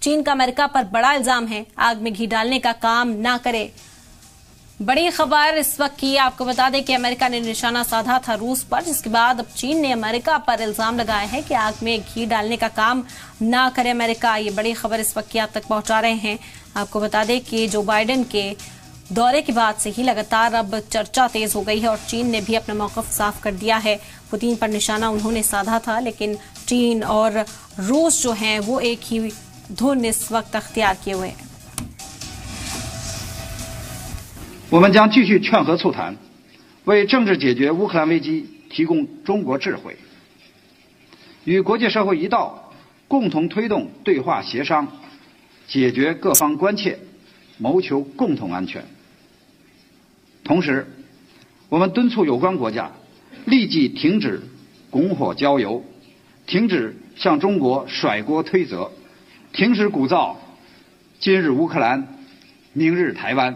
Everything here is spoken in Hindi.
चीन का अमेरिका पर बड़ा इल्जाम है, आग में घी डालने का काम ना करे। बड़ी खबर इस वक्त की, आपको बता दें कि अमेरिका ने निशाना साधा था रूस पर, जिसके बाद अब चीन ने अमेरिका पर इल्जाम लगाया है कि आग में घी डालने का काम ना करे अमेरिका। ये बड़ी खबर इस वक्त की आप तक पहुंचा रहे हैं। आपको बता दें कि जो बाइडेन के दौरे के बाद से ही लगातार अब चर्चा तेज हो गई है और चीन ने भी अपना मौकफ साफ कर दिया है। पुतिन पर निशाना उन्होंने साधा था, लेकिन चीन और रूस जो हैं वो एक ही धुन इस वक्त अख्तियार किए हुए हैं। 我们将继续劝和促谈，为政治解决乌克兰危机提供中国智慧，与国际社会一道，共同推动对话协商，解决各方关切，谋求共同安全。同时，我们敦促有关国家立即停止拱火浇油，停止向中国甩锅推责，停止鼓噪今日乌克兰，明日台湾。